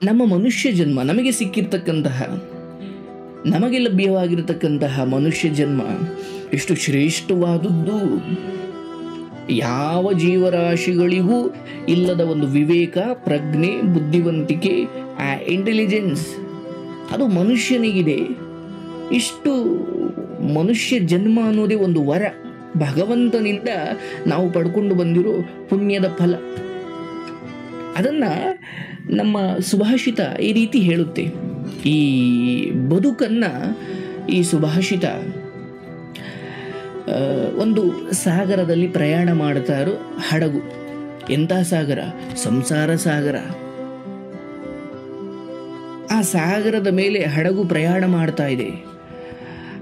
ನಮ್ಮ ಮನುಷ್ಯ ಜನ್ಮ ನಮಗೆ ಸಿಕ್ಕಿರ್ತಕ್ಕಂತಹ, ನಮಗೆ ಲಭ್ಯವಾಗಿರತಕ್ಕಂತಹ ಮನುಷ್ಯ ಜನ್ಮ ಎಷ್ಟು ಶ್ರೇಷ್ಠವಾದದ್ದು. ಯಾವ ಜೀವರಾಶಿಗಳಿಗೂ ಇಲ್ಲದ ಒಂದು ವಿವೇಕ, ಪ್ರಜ್ಞೆ, ಬುದ್ಧಿವಂತಿಕೆ, ಇಂಟೆಲಿಜೆನ್ಸ್ ಅದು ಮನುಷ್ಯನಿಗಿದೆ. ಇಷ್ಟು ಮನುಷ್ಯ ಜನ್ಮ ಅನ್ನೋದೇ ಒಂದು ವರ, ಭಗವಂತನಿಂದ ನಾವು ಪಡ್ಕೊಂಡು ಬಂದಿರೋ ಪುಣ್ಯದ ಫಲ. ಅದನ್ನು ನಮ್ಮ ಸುಭಾಷಿತ ಈ ರೀತಿ ಹೇಳುತ್ತೆ. ಈ ಬದುಕನ್ನು ಈ ಸುಭಾಷಿತ ಒಂದು ಸಾಗರದಲ್ಲಿ ಪ್ರಯಾಣ ಮಾಡ್ತಾ ಇರೋ ಹಡಗು. ಎಂಥ ಸಾಗರ? ಸಂಸಾರ ಸಾಗರ. ಆ ಸಾಗರದ ಮೇಲೆ ಹಡಗು ಪ್ರಯಾಣ ಮಾಡ್ತಾ ಇದೆ.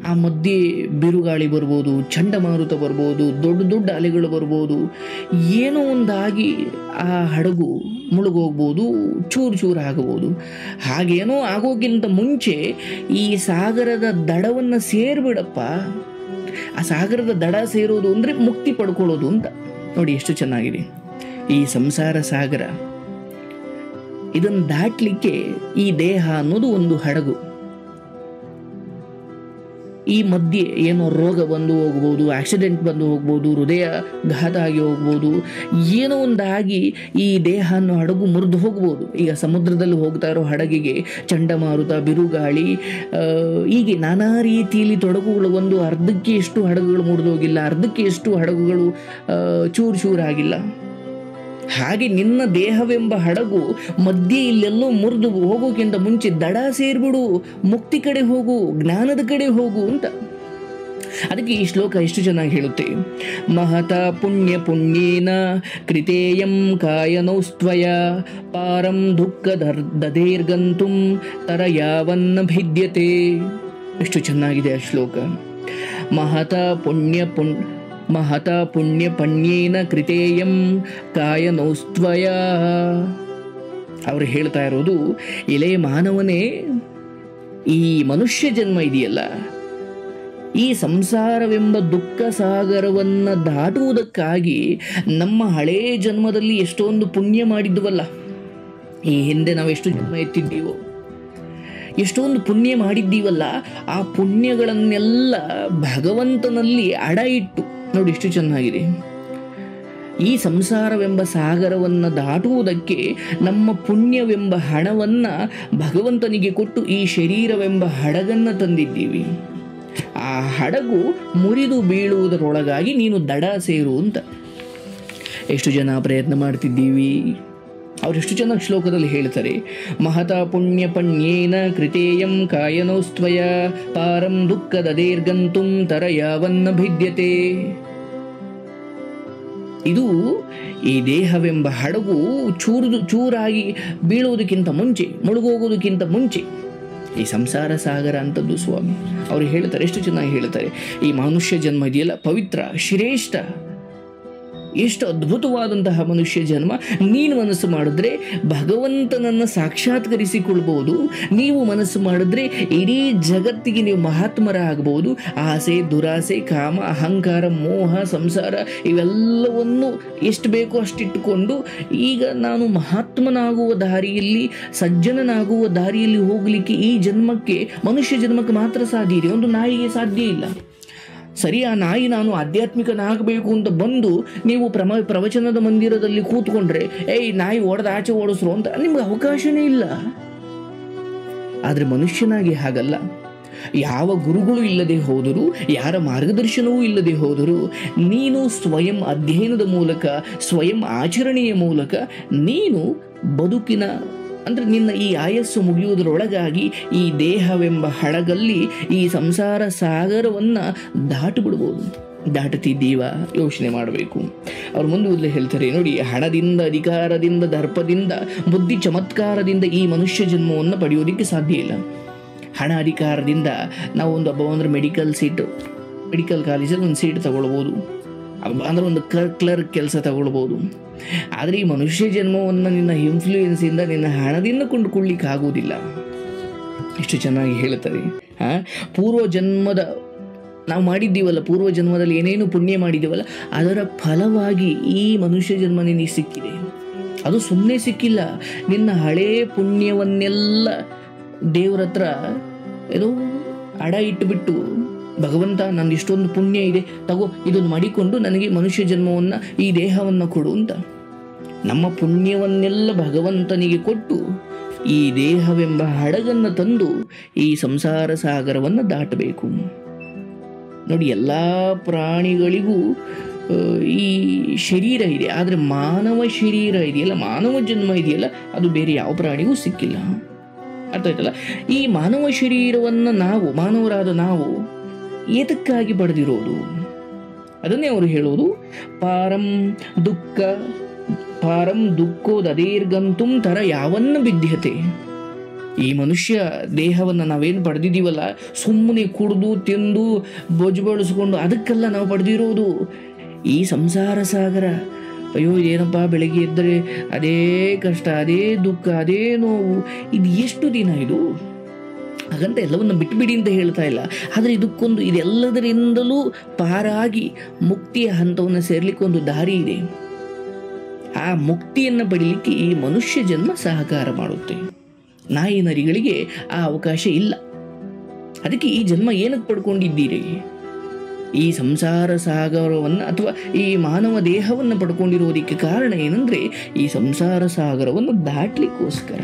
ಆ ಮಧ್ಯೆ ಬಿರುಗಾಳಿ ಬರ್ಬೋದು, ಚಂಡಮಾರುತ ಬರ್ಬೋದು, ದೊಡ್ಡ ದೊಡ್ಡ ಅಲೆಗಳು ಬರ್ಬೋದು. ಏನೋ ಒಂದಾಗಿ ಆ ಹಡಗು ಮುಳುಗೋಗ್ಬೋದು, ಚೂರು ಚೂರು ಆಗಬಹುದು. ಹಾಗೇನೋ ಆಗೋಕ್ಕಿಂತ ಮುಂಚೆ ಈ ಸಾಗರದ ದಡವನ್ನು ಸೇರಿಬಿಡಪ್ಪ. ಆ ಸಾಗರದ ದಡ ಸೇರೋದು ಅಂದರೆ ಮುಕ್ತಿ ಪಡ್ಕೊಳ್ಳೋದು ಅಂತ. ನೋಡಿ ಎಷ್ಟು ಚೆನ್ನಾಗಿದೆ ಈ ಸಂಸಾರ ಸಾಗರ. ಇದನ್ನು ದಾಟಲಿಕ್ಕೆ ಈ ದೇಹ ಅನ್ನೋದು ಒಂದು ಹಡಗು. ಈ ಮಧ್ಯೆ ಏನೋ ರೋಗ ಬಂದು ಹೋಗ್ಬೋದು, ಆಕ್ಸಿಡೆಂಟ್ ಬಂದು ಹೋಗ್ಬೋದು, ಹೃದಯ ಘಾತ ಆಗಿ ಹೋಗ್ಬೋದು, ಏನೋ ಒಂದಾಗಿ ಈ ದೇಹ ಅನ್ನೋ ಹಡಗು ಮುರಿದು ಹೋಗ್ಬೋದು. ಈಗ ಸಮುದ್ರದಲ್ಲಿ ಹೋಗ್ತಾ ಇರೋ ಹಡಗಿಗೆ ಚಂಡಮಾರುತ, ಬಿರುಗಾಳಿ, ಹೀಗೆ ನಾನಾ ರೀತಿಯಲ್ಲಿ ತೊಡಗುಗಳು ಒಂದು ಅರ್ಧಕ್ಕೆ ಎಷ್ಟು ಹಡಗುಗಳು ಮುರಿದು ಹೋಗಿಲ್ಲ, ಅರ್ಧಕ್ಕೆ ಎಷ್ಟು ಹಡಗುಗಳು ಚೂರು ಚೂರಾಗಿಲ್ಲ. ಹಾಗೆ ನಿನ್ನ ದೇಹವೆಂಬ ಹಡಗು ಮಧ್ಯೆ ಇಲ್ಲೆಲ್ಲೋ ಮುರಿದು ಹೋಗೋಕ್ಕಿಂತ ಮುಂಚೆ ದಡ ಸೇರ್ಬಿಡು, ಮುಕ್ತಿ ಕಡೆ ಹೋಗು, ಜ್ಞಾನದ ಕಡೆ ಹೋಗು ಅಂತ. ಅದಕ್ಕೆ ಈ ಶ್ಲೋಕ ಎಷ್ಟು ಚೆನ್ನಾಗಿ ಹೇಳುತ್ತೆ. ಮಹತ ಪುಣ್ಯ ಪುಣ್ಯೇನ ಕೃತೇಯಂ ಕಾಯನೌಸ್ತ್ವಯ ಪಾರಂ ದುಃಖ ದಧೇರ್ಗಂತುಂ ತರಯಾವನ್ನ ಭಿದ್ಯತೆ. ಎಷ್ಟು ಚೆನ್ನಾಗಿದೆ ಆ ಶ್ಲೋಕ. ಮಹತ ಪುಣ್ಯ ಪುಣ್ಯೇನ ಕೃತೇಯಂ ಕಾಯನೌಸ್ತ್ವಯ. ಅವರು ಹೇಳ್ತಾ ಇರೋದು, ಎಲೆ ಮಾನವನೇ, ಈ ಮನುಷ್ಯ ಜನ್ಮ ಇದೆಯಲ್ಲ, ಈ ಸಂಸಾರವೆಂಬ ದುಃಖ ಸಾಗರವನ್ನು ದಾಟುವುದಕ್ಕಾಗಿ ನಮ್ಮ ಹಳೇ ಜನ್ಮದಲ್ಲಿ ಎಷ್ಟೊಂದು ಪುಣ್ಯ ಮಾಡಿದ್ವಲ್ಲ. ಈ ಹಿಂದೆ ನಾವು ಎಷ್ಟು ಜನ್ಮ ಎತ್ತಿದ್ದೀವೋ, ಎಷ್ಟೊಂದು ಪುಣ್ಯ ಮಾಡಿದ್ದೀವಲ್ಲ, ಆ ಪುಣ್ಯಗಳನ್ನೆಲ್ಲ ಭಗವಂತನಲ್ಲಿ ಅಡ ಇಟ್ಟು, ನೋಡಿ ಎಷ್ಟು ಚೆನ್ನಾಗಿದೆ. ಈ ಸಂಸಾರವೆಂಬ ಸಾಗರವನ್ನು ದಾಟುವುದಕ್ಕೆ ನಮ್ಮ ಪುಣ್ಯವೆಂಬ ಹಣವನ್ನು ಭಗವಂತನಿಗೆ ಕೊಟ್ಟು ಈ ಶರೀರವೆಂಬ ಹಡಗನ್ನು ತಂದಿದ್ದೀವಿ. ಆ ಹಡಗು ಮುರಿದು ಬೀಳುವುದರೊಳಗಾಗಿ ನೀನು ದಡ ಸೇರು ಅಂತ. ಎಷ್ಟು ಜನ ಪ್ರಯತ್ನ ಮಾಡ್ತಿದ್ದೀವಿ. ಅವರೆಷ್ಟು ಚೆನ್ನಾಗಿ ಶ್ಲೋಕದಲ್ಲಿ ಹೇಳ್ತಾರೆ. ಮಹತ ಪುಣ್ಯ ಪುಣ್ಯೇನ ಕೃತೇಯಂ ಕಾಯನೌಸ್ತ್ವಯ ಪಾರಂ ದುಃಖ ದಧೇರ್ಗಂತುಂ ತರಯಾವನ್ನ ಭಿದ್ಯತೆ. ಇದು ಈ ದೇಹವೆಂಬ ಹಡಗು ಚೂರಾಗಿ ಬೀಳುವುದಕ್ಕಿಂತ ಮುಂಚೆ, ಮುಳುಗೋಗೋದಕ್ಕಿಂತ ಮುಂಚೆ ಈ ಸಂಸಾರ ಸಾಗರ ಅಂತದ್ದು ಸ್ವಾಮಿ. ಅವರು ಹೇಳ್ತಾರೆ, ಎಷ್ಟು ಚೆನ್ನಾಗಿ ಹೇಳ್ತಾರೆ. ಈ ಮನುಷ್ಯ ಜನ್ಮ ಇದೆಯಲ್ಲ, ಪವಿತ್ರ, ಶ್ರೇಷ್ಠ, ಎಷ್ಟು ಅದ್ಭುತವಾದಂತಹ ಮನುಷ್ಯ ಜನ್ಮ. ನೀನು ಮನಸ್ಸು ಮಾಡಿದ್ರೆ ಭಗವಂತನನ್ನು ಸಾಕ್ಷಾತ್ಕರಿಸಿಕೊಳ್ಬಹುದು. ನೀವು ಮನಸ್ಸು ಮಾಡಿದ್ರೆ ಇಡೀ ಜಗತ್ತಿಗೆ ನೀವು ಮಹಾತ್ಮರಾಗಬಹುದು. ಆಸೆ, ದುರಾಸೆ, ಕಾಮ, ಅಹಂಕಾರ, ಮೋಹ, ಸಂಸಾರ ಇವೆಲ್ಲವನ್ನು ಎಷ್ಟು ಬೇಕೋ ಅಷ್ಟಿಟ್ಟುಕೊಂಡು ಈಗ ನಾನು ಮಹಾತ್ಮನಾಗುವ ದಾರಿಯಲ್ಲಿ, ಸಜ್ಜನನಾಗುವ ದಾರಿಯಲ್ಲಿ ಹೋಗಲಿಕ್ಕೆ ಈ ಜನ್ಮಕ್ಕೆ, ಮನುಷ್ಯ ಜನ್ಮಕ್ಕೆ ಮಾತ್ರ ಸಾಧ್ಯ ಇದೆ. ಒಂದು ನಾಯಿಗೆ ಸಾಧ್ಯ ಇಲ್ಲ. ಸರಿ, ಆ ನಾಯಿ ನಾನು ಆಧ್ಯಾತ್ಮಿಕನಾಗಬೇಕು ಅಂತ ಬಂದು ನೀವು ಪ್ರವಚನದ ಮಂದಿರದಲ್ಲಿ ಕೂತ್ಕೊಂಡ್ರೆ, ನಾಯಿ ಆಚೆ ಓಡಿಸ್ರು ಅಂತ ನಿಮ್ಗೆ ಅವಕಾಶನೇ ಇಲ್ಲ. ಆದರೆ ಮನುಷ್ಯನಾಗಿ ಹಾಗಲ್ಲ. ಯಾವ ಗುರುಗಳು ಇಲ್ಲದೆ ಹೋದರೂ, ಯಾರ ಮಾರ್ಗದರ್ಶನವೂ ಇಲ್ಲದೆ ಹೋದರೂ, ನೀನು ಸ್ವಯಂ ಅಧ್ಯಯನದ ಮೂಲಕ, ಸ್ವಯಂ ಆಚರಣೆಯ ಮೂಲಕ ನೀನು ಬದುಕಿನ ಅಂದರೆ ನಿನ್ನ ಈ ಆಯಸ್ಸು ಮುಗಿಯುವುದರೊಳಗಾಗಿ ಈ ದೇಹವೆಂಬ ಹಡಗಲ್ಲಿ ಈ ಸಂಸಾರ ಸಾಗರವನ್ನು ದಾಟಿಬಿಡ್ಬೋದು. ದಾಟುತ್ತಿದ್ದೀವ? ಯೋಚನೆ ಮಾಡಬೇಕು. ಅವ್ರು ಮುಂದೆ ಹೇಳ್ತಾರೆ ನೋಡಿ, ಹಣದಿಂದ, ಅಧಿಕಾರದಿಂದ, ದರ್ಪದಿಂದ, ಬುದ್ಧಿ ಚಮತ್ಕಾರದಿಂದ ಈ ಮನುಷ್ಯ ಜನ್ಮವನ್ನು ಪಡೆಯೋದಕ್ಕೆ ಸಾಧ್ಯ ಇಲ್ಲ. ಹಣ, ಅಧಿಕಾರದಿಂದ ನಾವು ಒಂದು ಮೆಡಿಕಲ್ ಕಾಲೇಜಲ್ಲಿ ಒಂದು ಸೀಟ್ ತಗೊಳ್ಬೋದು, ಅಂದರೆ ಒಂದು ಕ್ಲರ್ಕ್ ಕೆಲಸ ತಗೊಳ್ಬೋದು. ಆದರೆ ಈ ಮನುಷ್ಯ ಜನ್ಮವನ್ನು ನಿನ್ನ ಇನ್ಫ್ಲೂಯೆನ್ಸಿಂದ, ನಿನ್ನ ಹಣದಿಂದ ಕೊಂಡುಕೊಳ್ಳಿಕ್ಕೆ ಆಗುವುದಿಲ್ಲ. ಎಷ್ಟು ಚೆನ್ನಾಗಿ ಹೇಳ್ತಾರೆ. ಪೂರ್ವ ಜನ್ಮದ ನಾವು ಮಾಡಿದ್ದೀವಲ್ಲ, ಪೂರ್ವ ಜನ್ಮದಲ್ಲಿ ಏನೇನು ಪುಣ್ಯ ಮಾಡಿದ್ದೀವಲ್ಲ, ಅದರ ಫಲವಾಗಿ ಈ ಮನುಷ್ಯ ಜನ್ಮ ನಿನಗೆ ಸಿಕ್ಕಿದೆ. ಅದು ಸುಮ್ಮನೆ ಸಿಕ್ಕಿಲ್ಲ. ನಿನ್ನ ಹಳೇ ಪುಣ್ಯವನ್ನೆಲ್ಲ ದೇವ್ರ ಹತ್ರ ಏನೋ ಅಡ ಇಟ್ಟುಬಿಟ್ಟು, ಭಗವಂತ ನಂದು ಇಷ್ಟೊಂದು ಪುಣ್ಯ ಇದೆ, ತಗೋ ಇದನ್ನು ಮಾಡಿಕೊಂಡು ನನಗೆ ಮನುಷ್ಯ ಜನ್ಮವನ್ನು, ಈ ದೇಹವನ್ನು ಕೊಡು ಅಂತ ನಮ್ಮ ಪುಣ್ಯವನ್ನೆಲ್ಲ ಭಗವಂತನಿಗೆ ಕೊಟ್ಟು ಈ ದೇಹವೆಂಬ ಹಡಗನ್ನು ತಂದು ಈ ಸಂಸಾರ ಸಾಗರವನ್ನು ದಾಟಬೇಕು. ನೋಡಿ, ಎಲ್ಲ ಪ್ರಾಣಿಗಳಿಗೂ ಈ ಶರೀರ ಇದೆ, ಆದರೆ ಮಾನವ ಶರೀರ ಇದೆಯಲ್ಲ, ಮಾನವ ಜನ್ಮ ಇದೆಯಲ್ಲ, ಅದು ಬೇರೆ ಯಾವ ಪ್ರಾಣಿಗೂ ಸಿಕ್ಕಿಲ್ಲ. ಅರ್ಥ ಆಯ್ತಲ್ಲ? ಈ ಮಾನವ ಶರೀರವನ್ನು ಮಾನವರಾದ ನಾವು ಏತಕ್ಕಾಗಿ ಪಡೆದಿರೋದು? ಅದನ್ನೇ ಅವರು ಹೇಳೋದು, ಪಾರಂ ದುಃಖೋದೀರ್ಗಂತುಂ ತರ ಯಾವನ್ನ ಬಿದ್ಯತೆ. ಈ ಮನುಷ್ಯ ದೇಹವನ್ನು ನಾವೇನು ಪಡೆದಿದ್ದೀವಲ್ಲ, ಸುಮ್ಮನೆ ಕುಡಿದು ತಿಂದು ಬೊಜ್ಜುಬಳಿಸ್ಕೊಂಡು ಅದಕ್ಕೆಲ್ಲ ನಾವು ಪಡೆದಿರೋದು. ಈ ಸಂಸಾರ ಸಾಗರ, ಅಯ್ಯೋ ಏನಪ್ಪ ಬೆಳಗ್ಗೆ ಎದ್ದರೆ ಅದೇ ಕಷ್ಟ, ಅದೇ ದುಃಖ, ಅದೇ ನೋವು, ಇದು ಎಷ್ಟು ದಿನ ಇದು? ಹಾಗಂತ ಎಲ್ಲವನ್ನು ಬಿಟ್ಬಿಡಿ ಅಂತ ಹೇಳ್ತಾ ಇಲ್ಲ, ಆದರೆ ಇದೆಲ್ಲದರಿಂದಲೂ ಪಾರಾಗಿ ಮುಕ್ತಿಯ ಹಂತವನ್ನು ಸೇರ್ಲಿಕ್ಕೆ ಒಂದು ದಾರಿ ಇದೆ. ಆ ಮುಕ್ತಿಯನ್ನು ಪಡೀಲಿಕ್ಕೆ ಈ ಮನುಷ್ಯ ಜನ್ಮ ಸಹಕಾರ ಮಾಡುತ್ತೆ. ನಾಯಿ ನರಿಗಳಿಗೆ ಆ ಅವಕಾಶ ಇಲ್ಲ. ಅದಕ್ಕೆ ಈ ಜನ್ಮ ಏನಕ್ಕೆ ಪಡ್ಕೊಂಡಿದ್ದೀರಿ? ಈ ಸಂಸಾರ ಸಾಗರವನ್ನು ಅಥವಾ ಈ ಮಾನವ ದೇಹವನ್ನು ಪಡ್ಕೊಂಡಿರೋದಕ್ಕೆ ಕಾರಣ ಏನಂದ್ರೆ, ಈ ಸಂಸಾರ ಸಾಗರವನ್ನು ದಾಟ್ಲಿಕ್ಕೋಸ್ಕರ.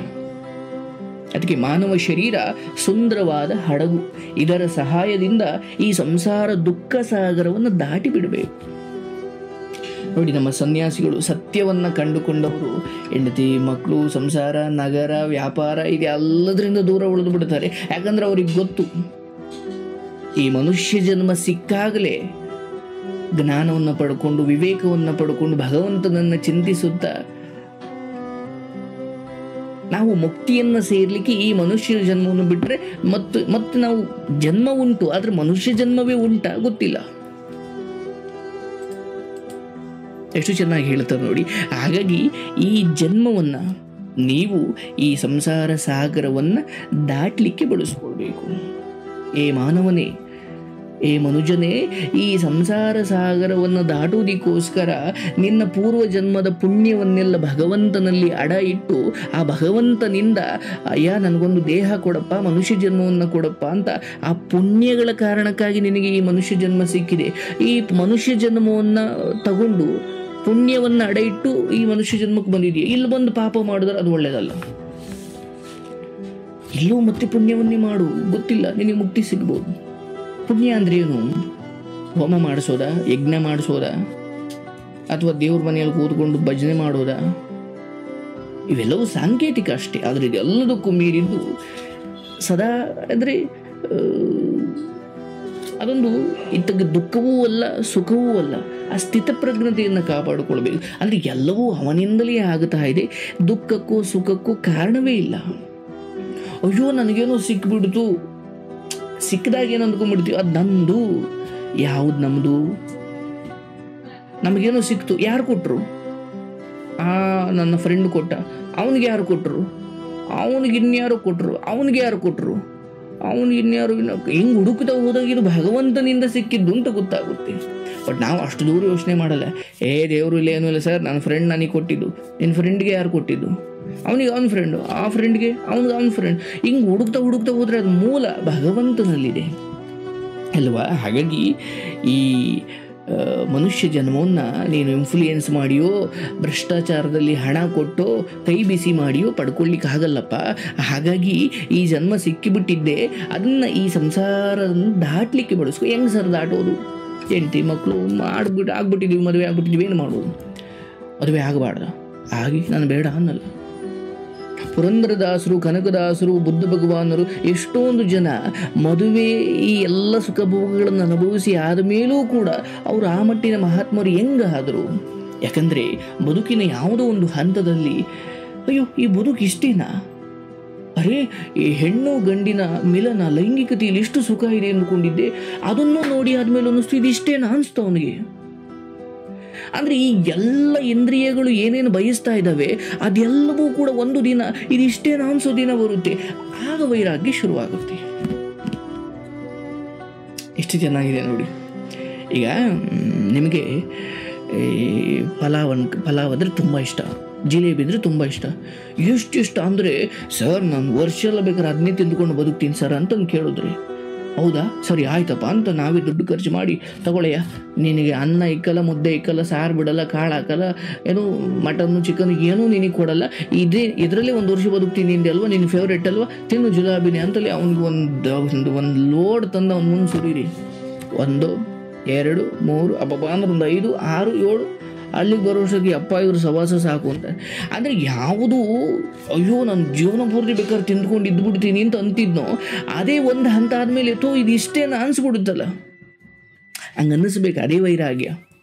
ಅದಕ್ಕೆ ಮಾನವ ಶರೀರ ಸುಂದರವಾದ ಹಡಗು. ಇದರ ಸಹಾಯದಿಂದ ಈ ಸಂಸಾರ ದುಃಖ ಸಾಗರವನ್ನು ದಾಟಿ ಬಿಡಬೇಕು. ನೋಡಿ, ನಮ್ಮ ಸನ್ಯಾಸಿಗಳು ಸತ್ಯವನ್ನು ಕಂಡುಕೊಂಡವರು ಹೆಂಡತಿ, ಮಕ್ಕಳು, ಸಂಸಾರ, ನಗರ, ವ್ಯಾಪಾರ ಇದೆಲ್ಲದರಿಂದ ದೂರ ಉಳಿದು ಬಿಡ್ತಾರೆ. ಯಾಕಂದ್ರೆ ಅವ್ರಿಗೆ ಗೊತ್ತು, ಈ ಮನುಷ್ಯ ಜನ್ಮ ಸಿಕ್ಕಾಗಲೇ ಜ್ಞಾನವನ್ನು ಪಡ್ಕೊಂಡು, ವಿವೇಕವನ್ನು ಪಡ್ಕೊಂಡು, ಭಗವಂತನನ್ನು ಚಿಂತಿಸುತ್ತಾ ನಾವು ಮುಕ್ತಿಯನ್ನು ಸೇರ್ಲಿಕ್ಕೆ ಈ ಮನುಷ್ಯ ಜನ್ಮವನ್ನು ಬಿಟ್ಟರೆ ಮತ್ತೆ ನಾವು ಜನ್ಮ ಉಂಟು, ಆದರೆ ಮನುಷ್ಯ ಜನ್ಮವೇ ಉಂಟಾ ಗೊತ್ತಿಲ್ಲ. ಎಷ್ಟು ಚೆನ್ನಾಗಿ ಹೇಳ್ತಾರೆ ನೋಡಿ. ಹಾಗಾಗಿ ಈ ಜನ್ಮವನ್ನು ನೀವು ಈ ಸಂಸಾರ ಸಾಗರವನ್ನು ದಾಟಲಿಕ್ಕೆ ಬಳಸ್ಕೊಳ್ಬೇಕು. ಮಾನವನೇ, ಮನುಜನೇ, ಈ ಸಂಸಾರ ಸಾಗರವನ್ನು ದಾಟುವುದಕ್ಕೋಸ್ಕರ ನಿನ್ನ ಪೂರ್ವ ಜನ್ಮದ ಪುಣ್ಯವನ್ನೆಲ್ಲ ಭಗವಂತನಲ್ಲಿ ಅಡ ಇಟ್ಟು, ಆ ಭಗವಂತನಿಂದ ಅಯ್ಯ ನನಗೊಂದು ದೇಹ ಕೊಡಪ್ಪ, ಮನುಷ್ಯ ಜನ್ಮವನ್ನು ಕೊಡಪ್ಪ ಅಂತ ಆ ಪುಣ್ಯಗಳ ಕಾರಣಕ್ಕಾಗಿ ನಿನಗೆ ಈ ಮನುಷ್ಯ ಜನ್ಮ ಸಿಕ್ಕಿದೆ. ಈ ಮನುಷ್ಯ ಜನ್ಮವನ್ನು ತಗೊಂಡು ಪುಣ್ಯವನ್ನು ಅಡ ಇಟ್ಟು ಈ ಮನುಷ್ಯ ಜನ್ಮಕ್ಕೆ ಬಂದಿದೆಯಾ? ಇಲ್ಲಿ ಬಂದು ಪಾಪ ಮಾಡಿದ್ರೆ ಅದು ಒಳ್ಳೆಯದಲ್ಲ. ಇಲ್ಲೂ ಮತ್ತೆ ಪುಣ್ಯವನ್ನೇ ಮಾಡು, ಗೊತ್ತಿಲ್ಲ ನಿನಗೆ ಮುಕ್ತಿ ಸಿಗ್ಬೋದು. ಪುಣ್ಯ ಅಂದ್ರೆ ಏನು? ಹೋಮ ಮಾಡಿಸೋದಾ, ಯಜ್ಞ ಮಾಡಿಸೋದಾ, ಅಥವಾ ದೇವ್ರ ಮನೆಯಲ್ಲಿ ಕೂತ್ಕೊಂಡು ಭಜನೆ ಮಾಡೋದಾ? ಇವೆಲ್ಲವೂ ಸಾಂಕೇತಿಕ ಅಷ್ಟೇ. ಆದರೆ ಇದೆಲ್ಲದಕ್ಕೂ ಮೀರಿದ್ದು ಸದಾ ಅಂದರೆ ಅದೊಂದು ಇತ್ತಗ ದುಃಖವೂ ಅಲ್ಲ, ಸುಖವೂ ಅಲ್ಲ, ಆ ಸ್ಥಿತಪ್ರಜ್ಞತೆಯನ್ನು ಕಾಪಾಡಿಕೊಳ್ಬೇಕು. ಅಂದರೆ ಎಲ್ಲವೂ ಅವನಿಂದಲೇ ಆಗುತ್ತಾ ಇದೆ, ದುಃಖಕ್ಕೂ ಸುಖಕ್ಕೂ ಕಾರಣವೇ ಇಲ್ಲ. ಅಯ್ಯೋ ನನಗೇನೋ ಸಿಕ್ಬಿಡ್ತು, ಸಿಕ್ಕದಾಗ ಏನು ಅಂದ್ಕೊಂಡ್ಬಿಡ್ತೀವಿ, ಅದು ನಮ್ಮದು. ಯಾವುದು ನಮ್ಮದು? ನಮಗೇನೋ ಸಿಕ್ತು, ಯಾರು ಕೊಟ್ಟರು? ನನ್ನ ಫ್ರೆಂಡ್ ಕೊಟ್ಟ, ಅವನಿಗೆ ಯಾರು ಕೊಟ್ಟರು? ಅವನಿಗೆ ಇನ್ಯಾರು ಕೊಟ್ಟರು? ಅವನಿಗೆ ಯಾರು ಕೊಟ್ಟರು? ಅವನಿಗೆ ಇನ್ಯಾರು? ಹಿಂಗೆ ಹುಡುಕ್ತಾ ಹೋದಾಗ ಇದು ಭಗವಂತನಿಂದ ಸಿಕ್ಕಿದ್ದು ಅಂತ ಗೊತ್ತಾಗುತ್ತೆ. ಬಟ್ ನಾವು ಅಷ್ಟು ದೂರ ಯೋಚನೆ ಮಾಡಲ್ಲ. ದೇವರು ಇಲ್ಲ, ಏನೂ ಇಲ್ಲ ಸರ್, ನನ್ನ ಫ್ರೆಂಡ್ ನನಗೆ ಕೊಟ್ಟಿದ್ದು. ನಿನ್ನ ಫ್ರೆಂಡ್ಗೆ ಯಾರು ಕೊಟ್ಟಿದ್ದು? ಅವನಿಗೆ ಅವನ ಫ್ರೆಂಡು, ಆ ಫ್ರೆಂಡ್ಗೆ ಅವನ ಫ್ರೆಂಡ್. ಹಿಂಗೆ ಹುಡುಕ್ತಾ ಹೋದರೆ ಅದು ಮೂಲ ಭಗವಂತನಲ್ಲಿದೆ ಅಲ್ವಾ? ಹಾಗಾಗಿ ಈ ಮನುಷ್ಯ ಜನ್ಮವನ್ನು ನೀನು ಇನ್ಫ್ಲೂಯೆನ್ಸ್ ಮಾಡಿಯೋ, ಭ್ರಷ್ಟಾಚಾರದಲ್ಲಿ ಹಣ ಕೊಟ್ಟೋ, ಕೈ ಬಿಸಿ ಮಾಡಿಯೋ ಪಡ್ಕೊಳ್ಳಿಕ್ಕೆ ಆಗಲ್ಲಪ್ಪ. ಹಾಗಾಗಿ ಈ ಜನ್ಮ ಸಿಕ್ಕಿಬಿಟ್ಟಿದ್ದೆ, ಅದನ್ನು ಈ ಸಂಸಾರವನ್ನು ದಾಟಲಿಕ್ಕೆ ಬಳಸ್ಕೊ. ಹೆಂಗೆ ಸರ್ ದಾಟೋದು? ಹೆಂಡತಿ ಮಕ್ಕಳು ಆಗ್ಬಿಟ್ಟಿದ್ದೀವಿ, ಮದುವೆ ಆಗ್ಬಿಟ್ಟಿದ್ದೀವಿ, ಏನು ಮಾಡೋದು? ಮದುವೆ ಆಗಬಾರ್ದ? ಹಾಗೆ ನಾನು ಬೇಡ ಅನ್ನಲ್ಲ. ಪುರಂದರದಾಸರು, ಕನಕದಾಸರು, ಬುದ್ಧ ಭಗವಾನರು, ಎಷ್ಟೊಂದು ಜನ ಮದುವೆ ಈ ಎಲ್ಲ ಸುಖ ಭೋಗಗಳನ್ನು ಅನುಭವಿಸಿ ಆದ ಮೇಲೂ ಕೂಡ ಅವರು ಆ ಮಟ್ಟಿನ ಮಹಾತ್ಮರು ಹೆಂಗಾದರು? ಯಾಕಂದರೆ ಬದುಕಿನ ಯಾವುದೋ ಒಂದು ಹಂತದಲ್ಲಿ ಅಯ್ಯೋ ಈ ಬದುಕು ಇಷ್ಟೇನಾ, ಅರೆ ಈ ಹೆಣ್ಣು ಗಂಡಿನ ಮಿಲನ ಲೈಂಗಿಕತೆಯಲ್ಲಿ ಎಷ್ಟು ಸುಖ ಇದೆ ಅಂದ್ಕೊಂಡಿದ್ದೆ, ಅದನ್ನು ನೋಡಿ ಆದಮೇಲೆ ಅನ್ನಿಸ್ತು ಇದು ಇಷ್ಟೇನಾ ಅನಿಸ್ತು ಅವನಿಗೆ. ಅಂದರೆ ಈ ಎಲ್ಲ ಇಂದ್ರಿಯಗಳು ಏನೇನು ಬಯಸ್ತಾ ಇದ್ದಾವೆ ಅದೆಲ್ಲವೂ ಕೂಡ ಒಂದು ದಿನ ಇದಿಷ್ಟೇನಾ ಅನಿಸೋ ದಿನ ಬರುತ್ತೆ, ಆಗ ವೈರಾಗ್ಯ ಶುರುವಾಗುತ್ತೆ. ಎಷ್ಟು ಚೆನ್ನಾಗಿದೆ ನೋಡಿ. ಈಗ ನಿಮಗೆ ಪಲಾವ್ ಅಂದರೆ ತುಂಬ ಇಷ್ಟ, ಜಿಲೇಬಿ ಅಂದರೆ ತುಂಬ ಇಷ್ಟ. ಎಷ್ಟು ಅಂದರೆ ಸರ್ ನಾನು ವರ್ಷ ಎಲ್ಲ ಬೇಕಾದ್ರೆ ಅದನ್ನೇ ತಿಂದುಕೊಂಡು ಬದುಕ್ತೀನಿ ಸರ್ ಅಂತಂದು ಕೇಳಿದ್ರಿ. ಹೌದಾ ಸರಿ ಆಯ್ತಪ್ಪ ಅಂತ ನಾವೇ ದುಡ್ಡು ಖರ್ಚು ಮಾಡಿ ತಗೊಳ್ಳೆಯ, ನಿನಗೆ ಅನ್ನ ಇಕ್ಕಲ್ಲ, ಮುದ್ದೆ ಇಕ್ಕಲ್ಲ, ಸಾರು ಬಿಡಲ್ಲ, ಕಾಳು ಹಾಕಲ್ಲ, ಏನು ಮಟನ್ನು ಚಿಕನ್ ಏನೂ ನಿನಗೆ ಕೊಡಲ್ಲ, ಇದರಲ್ಲೇ ಒಂದು ವರ್ಷ ಬದುಕ್ತೀನಿ ನಿಂದೆ ಅಲ್ವಾ, ನಿನ್ನ ಫೇವ್ರೇಟ್ ಅಲ್ವಾ, ತಿನ್ನು ಜುಲಾಬಿನಿ ಅಂತಲೇ ಅವ್ನಿಗೆ ಒಂದು ಲೋಡ್ ತಂದು ಅವ್ನು ಮುಂದೆ ಸುರೀರಿ. 1 2 3 ಅಬ್ಬಬ್ಬ ಅಂದ್ರೆ ಒಂದು 5 6 7 ಅಲ್ಲಿಗೆ ಬರೋಷ್ಟೊತ್ತಿಗೆ ಅಪ್ಪ ಇವರು ಸವಾಸ ಸಾಕು ಅಂತ. ಅಂದರೆ ಯಾವುದು ಅಯ್ಯೋ ನಾನು ಜೀವನ ಪೂರ್ತಿ ಬೇಕಾದ್ರೆ ತಿಂದ್ಕೊಂಡು ಇದ್ಬಿಡ್ತೀನಿ ಅಂತ ಅಂತಿದ್ನೋ ಅದೇ ಒಂದು ಹಂತ ಆದಮೇಲೆ ಇದು ಇಷ್ಟೇನ ಅನಿಸ್ಬಿಡುತ್ತಲ್ಲ, ಹಂಗೆ ಅನ್ನಿಸ್ಬೇಕು. ಅದೇ ವೈರಾಗ್ಯ.